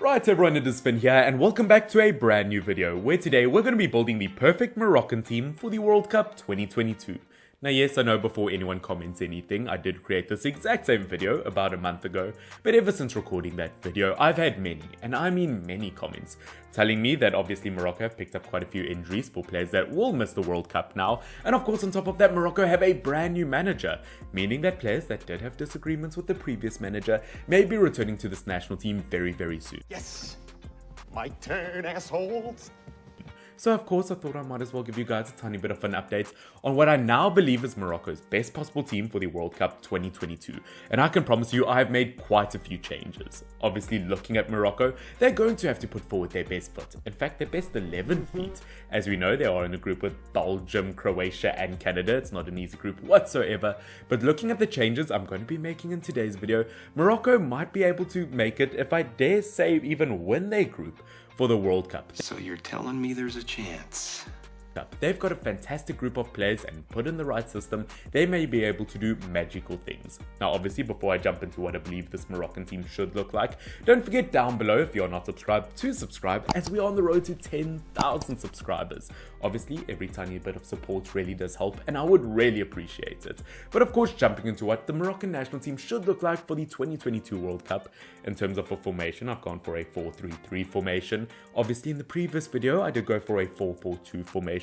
Right everyone, it is Finn here and welcome back to a brand new video where today we're going to be building the perfect Moroccan team for the World Cup 2022. Now yes, I know before anyone comments anything, I did create this exact same video about a month ago, but ever since recording that video, I've had many, and I mean many comments, telling me that obviously Morocco have picked up quite a few injuries for players that will miss the World Cup now, and of course on top of that Morocco have a brand new manager, meaning that players that did have disagreements with the previous manager may be returning to this national team very soon. Yes! My turn, assholes! So of course I thought I might as well give you guys a tiny bit of an update on what I now believe is Morocco's best possible team for the World Cup 2022. And I can promise you I have made quite a few changes. Obviously looking at Morocco, they're going to have to put forward their best foot. In fact their best 11 feet. As we know they are in a group with Belgium, Croatia and Canada. It's not an easy group whatsoever. But looking at the changes I'm going to be making in today's video, Morocco might be able to make it, if I dare say even win their group, for the World Cup. So you're telling me there's a chance? They've got a fantastic group of players and put in the right system, they may be able to do magical things. Now obviously before I jump into what I believe this Moroccan team should look like, don't forget down below if you're not subscribed to subscribe as we are on the road to 10,000 subscribers. Obviously every tiny bit of support really does help and I would really appreciate it. But of course jumping into what the Moroccan national team should look like for the 2022 World Cup. In terms of a formation, I've gone for a 4-3-3 formation. Obviously in the previous video I did go for a 4-4-2 formation.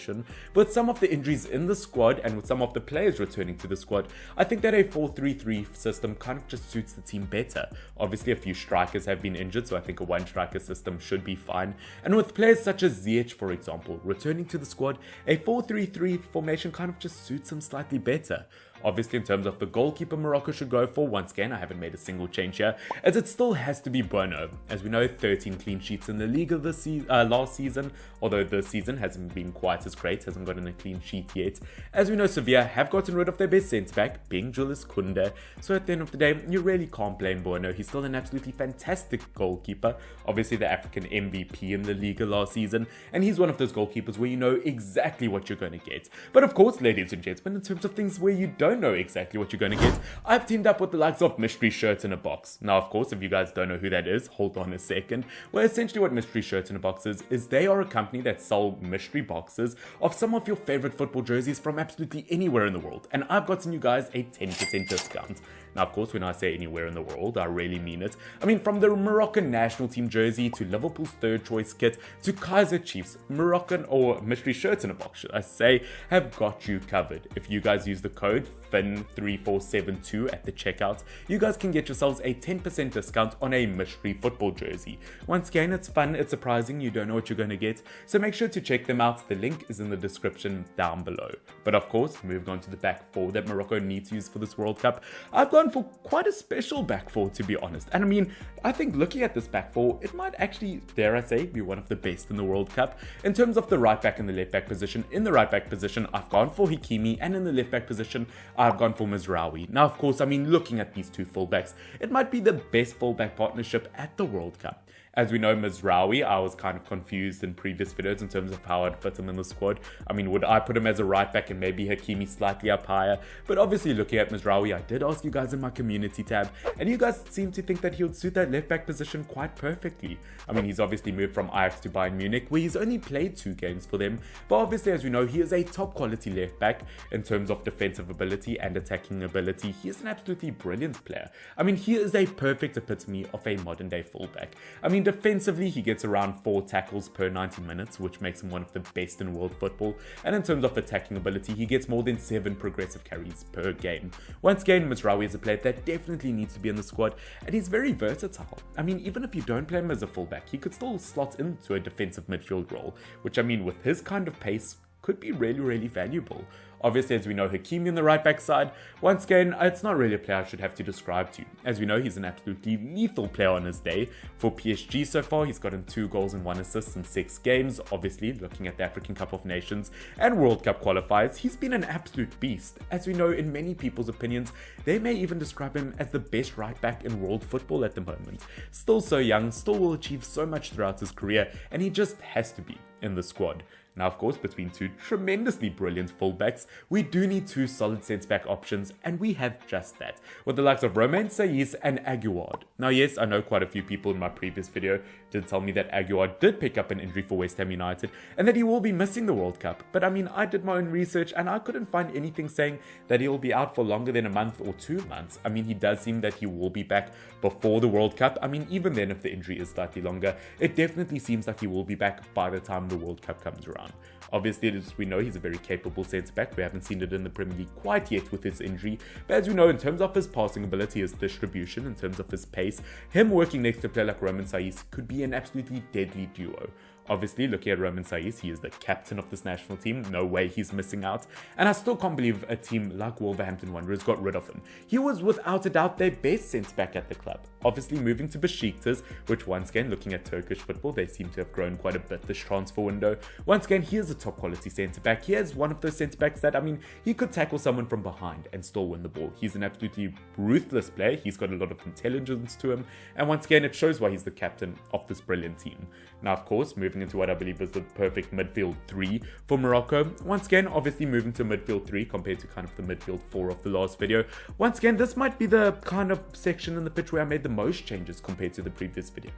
With some of the injuries in the squad and with some of the players returning to the squad, I think that a 4-3-3 system kind of just suits the team better. Obviously a few strikers have been injured, so I think a one striker system should be fine. And with players such as Ziyech for example returning to the squad, a 4-3-3 formation kind of just suits him slightly better. Obviously in terms of the goalkeeper Morocco should go for, once again I haven't made a single change here, as it still has to be Bounou. As we know 13 clean sheets in the league of the last season, although this season hasn't been quite as great, hasn't gotten a clean sheet yet. As we know Sevilla have gotten rid of their best centre back, being Julius Koundé, so at the end of the day you really can't blame Bounou. He's still an absolutely fantastic goalkeeper, obviously the African MVP in the league last season, and he's one of those goalkeepers where you know exactly what you're going to get. But of course ladies and gentlemen, in terms of things where you don't know exactly what you're going to get, I've teamed up with the likes of Mystery Shirt in a Box. Now of course if you guys don't know who that is, hold on a second. Well essentially what Mystery Shirt in a Box is they are a company that sell mystery boxes of some of your favorite football jerseys from absolutely anywhere in the world, and I've gotten you guys a 10% discount. Now of course when I say anywhere in the world I really mean it. I mean from the Moroccan national team jersey to Liverpool's third choice kit to Kaiser Chiefs, Moroccan or Mystery Shirts in a Box should I say have got you covered. If you guys use the code FIN3472 at the checkout, you guys can get yourselves a 10% discount on a mystery football jersey. Once again it's fun, it's surprising, you don't know what you're going to get, so make sure to check them out. The link is in the description down below. But of course moving on to the back four that Morocco needs to use for this World Cup, I've gone for quite a special back four to be honest. And I mean I think looking at this back four it might actually, dare I say, be one of the best in the World Cup. In terms of the right back and the left back position, in the right back position I've gone for Hakimi, and in the left back position I've gone for Mazraoui. Now of course I mean looking at these two fullbacks, it might be the best fullback partnership at the World Cup. As we know Mazraoui, I was kind of confused in previous videos in terms of how I'd fit him in the squad. I mean would I put him as a right back and maybe Hakimi slightly up higher? But obviously looking at Mazraoui, I did ask you guys in my community tab and you guys seem to think that he would suit that left back position quite perfectly. I mean he's obviously moved from Ajax to Bayern Munich where he's only played 2 games for them, but obviously as we know he is a top quality left back in terms of defensive ability and attacking ability. He is an absolutely brilliant player. I mean he is a perfect epitome of a modern day fullback. I mean defensively he gets around 4 tackles per 90 minutes, which makes him one of the best in world football, and in terms of attacking ability he gets more than 7 progressive carries per game. Once again Mazraoui is a player that definitely needs to be in the squad, and he's very versatile. I mean even if you don't play him as a fullback he could still slot into a defensive midfield role, which I mean with his kind of pace could be really valuable. Obviously as we know Hakimi on the right back side, once again it's not really a player I should have to describe to you. As we know he's an absolutely lethal player on his day. For PSG so far he's gotten 2 goals and 1 assist in 6 games. Obviously looking at the African Cup of Nations and World Cup qualifiers he's been an absolute beast. As we know in many people's opinions they may even describe him as the best right back in world football at the moment. Still so young, still will achieve so much throughout his career, and he just has to be in the squad. Now, of course, between two tremendously brilliant fullbacks, we do need two solid centre-back options, and we have just that, with the likes of Romain Saïs and Aguiar. Now, yes, I know quite a few people in my previous video did tell me that Aguiar did pick up an injury for West Ham United, and that he will be missing the World Cup, but I mean, I did my own research, and I couldn't find anything saying that he'll be out for longer than a month or 2 months. I mean, he does seem that he will be back before the World Cup. I mean, even then, if the injury is slightly longer, it definitely seems like he will be back by the time the World Cup comes around. Obviously, as we know, he's a very capable centre-back. We haven't seen it in the Premier League quite yet with his injury. But as we know, in terms of his passing ability, his distribution, in terms of his pace, him working next to a player like Romain Saïs could be an absolutely deadly duo. Obviously, looking at Romain Saïs, he is the captain of this national team. No way he's missing out. And I still can't believe a team like Wolverhampton Wanderers got rid of him. He was without a doubt their best centre-back at the club. Obviously, moving to Besiktas, which once again, looking at Turkish football, they seem to have grown quite a bit this transfer window. Once again, he is a top quality centre-back. He is one of those centre-backs that, I mean, he could tackle someone from behind and still win the ball. He's an absolutely ruthless player. He's got a lot of intelligence to him. And once again, it shows why he's the captain of this brilliant team. Now, of course, moving into what I believe is the perfect midfield 3 for Morocco. Once again, obviously moving to midfield 3 compared to kind of the midfield 4 of the last video. Once again, this might be the kind of section in the pitch where I made the most changes compared to the previous video.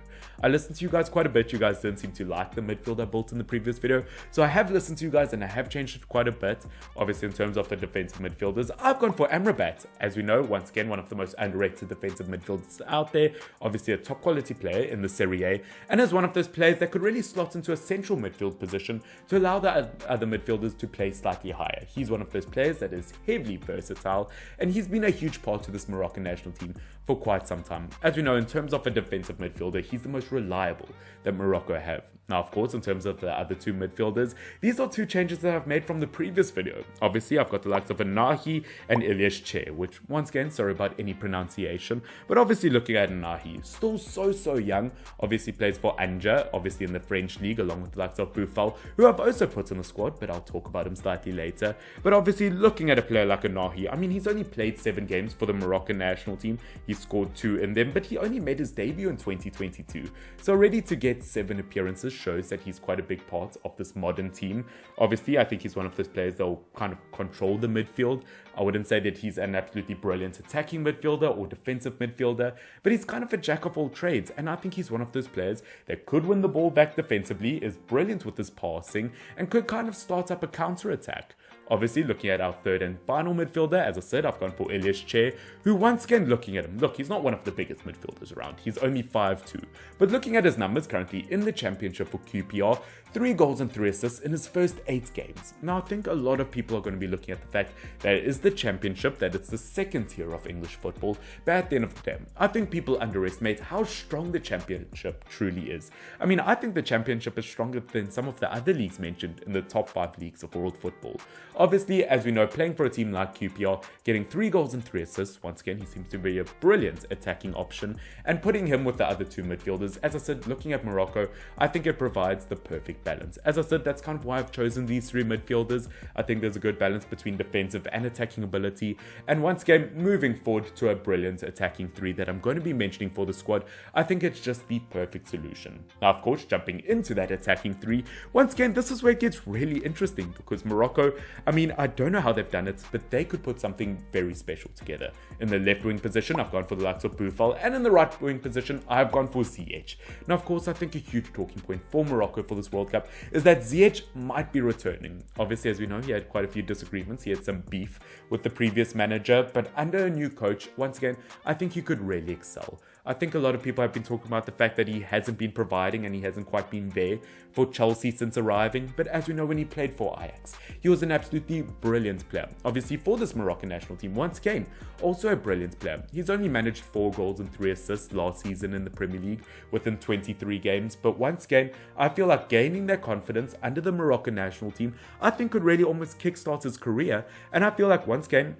I listened to you guys quite a bit. You guys didn't seem to like the midfield I built in the previous video. So I have listened to you guys and I have changed it quite a bit. Obviously, in terms of the defensive midfielders, I've gone for Amrabat. As we know, once again, one of the most underrated defensive midfielders out there. Obviously, a top quality player in the Serie A. And is one of those players that could really slot into a central midfield position to allow the other midfielders to play slightly higher. He's one of those players that is heavily versatile, and he's been a huge part to this Moroccan national team for quite some time. As we know, in terms of a defensive midfielder, he's the most reliable that Morocco have. Now, of course, in terms of the other two midfielders, these are two changes that I've made from the previous video. Obviously, I've got the likes of Nahi and Ilyes Che, which, once again, sorry about any pronunciation, but obviously looking at Nahi, still so young, obviously plays for Anja, obviously in the French league, along with the likes of Buffal, who I've also put in the squad, but I'll talk about him slightly later. But obviously, looking at a player like Nahi, I mean, he's only played 7 games for the Moroccan national team. He scored 2 in them, but he only made his debut in 2022. So already to get 7 appearances shows that he's quite a big part of this modern team. Obviously, I think he's one of those players that will kind of control the midfield. I wouldn't say that he's an absolutely brilliant attacking midfielder or defensive midfielder, but he's kind of a jack of all trades, and I think he's one of those players that could win the ball back defensively, is brilliant with his passing, and could kind of start up a counter-attack. Obviously, looking at our third and final midfielder, as I said, I've gone for Ilyes Che, who once again, looking at him, look, he's not one of the biggest midfielders around. He's only 5'2". But looking at his numbers currently in the championship for QPR, 3 goals and 3 assists in his first 8 games. Now, I think a lot of people are going to be looking at the fact that it is the championship, that it's the second tier of English football, but at the end of the day, I think people underestimate how strong the championship truly is. I mean, I think the championship is stronger than some of the other leagues mentioned in the top 5 leagues of world football. Obviously, as we know, playing for a team like QPR, getting 3 goals and 3 assists, once again, he seems to be a brilliant attacking option, and putting him with the other 2 midfielders, as I said, looking at Morocco, I think it provides the perfect balance. As I said, that's kind of why I've chosen these 3 midfielders. I think there's a good balance between defensive and attacking ability, and once again, moving forward to a brilliant attacking 3 that I'm going to be mentioning for the squad, I think it's just the perfect solution. Now, of course, jumping into that attacking 3, once again, this is where it gets really interesting, because Morocco, I mean, I don't know how they've done it, but they could put something very special together. In the left wing position, I've gone for the likes of Buffal, and in the right wing position, I've gone for Ziyech. Now, of course, I think a huge talking point for Morocco for this World Cup is that Ziyech might be returning. Obviously, as we know, he had quite a few disagreements. He had some beef with the previous manager, but under a new coach, once again, I think he could really excel. I think a lot of people have been talking about the fact that he hasn't been providing and he hasn't quite been there for Chelsea since arriving, but as we know, when he played for Ajax, he was an absolutely brilliant player. Obviously, for this Moroccan national team, once again, also a brilliant player. He's only managed 4 goals and 3 assists last season in the Premier League within 23 games, but once again, I feel like gaining that confidence under the Moroccan national team, I think could really almost kickstart his career, and I feel like once again,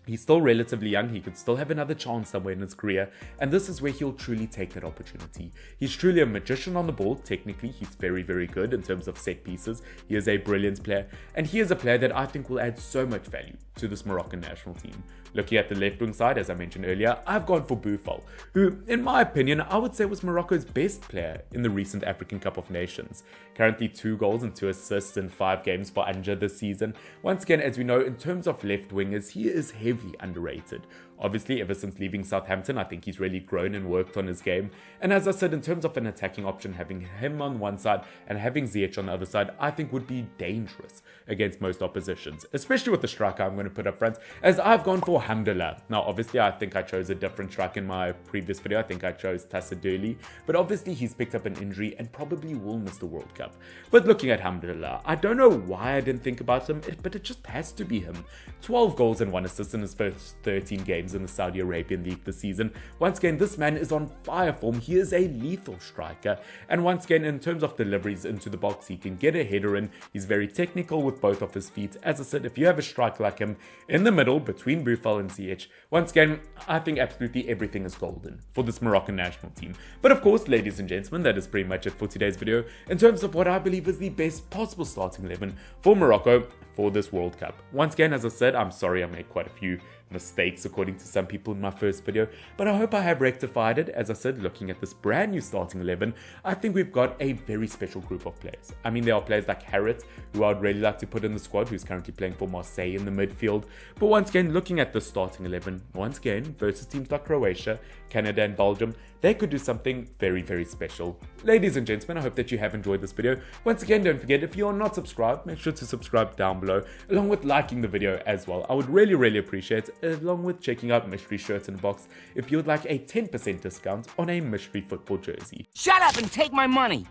he's still relatively young, he could still have another chance somewhere in his career, and this is where he'll truly take that opportunity. He's truly a magician on the ball. Technically, he's very good in terms of set pieces. He is a brilliant player, and he is a player that I think will add so much value to this Moroccan national team. Looking at the left wing side, as I mentioned earlier, I've gone for Boufal, who, in my opinion, I would say was Morocco's best player in the recent African Cup of Nations. Currently 2 goals and 2 assists in 5 games for Anja this season. Once again, as we know, in terms of left wingers, he is heavily underrated. Obviously, ever since leaving Southampton, I think he's really grown and worked on his game. And as I said, in terms of an attacking option, having him on one side and having Ziyech on the other side, I think would be dangerous against most oppositions, especially with the striker I'm going to put up front, as I've gone for Hamdullah. Now, obviously, I think I chose a different striker in my previous video. I think I chose Tassadurli, but obviously he's picked up an injury and probably will miss the World Cup. But looking at Hamdullah, I don't know why I didn't think about him, but it just has to be him. 12 goals and 1 assist in his first 13 games in the Saudi Arabian League this season. Once again, this man is on fire form. He is a lethal striker. And once again, in terms of deliveries into the box, he can get a header in. He's very technical with both of his feet. As I said, if you have a striker like him in the middle between Boufal and Ziyech, once again, I think absolutely everything is golden for this Moroccan national team. But of course, ladies and gentlemen, that is pretty much it for today's video in terms of what I believe is the best possible starting 11 for Morocco for this World Cup. Once again, as I said, I'm sorry I made quite a few mistakes according to some people in my first video, but I hope I have rectified it. As I said, looking at this brand new starting 11, I think we've got a very special group of players. I mean, there are players like Harit, who I would really like to put in the squad, who's currently playing for Marseille in the midfield. But once again, looking at the starting 11, once again, versus teams like Croatia, Canada and Belgium, they could do something very, very special. Ladies and gentlemen, I hope that you have enjoyed this video. Once again, don't forget, if you're not subscribed, make sure to subscribe down below, along with liking the video as well. I would really, really appreciate it, along with checking out Mystery Shirts in the Box if you would like a 10% discount on a Mystery Football jersey. Shut up and take my money!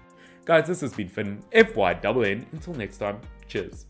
Guys, this has been Finn, FYNN. Until next time, cheers.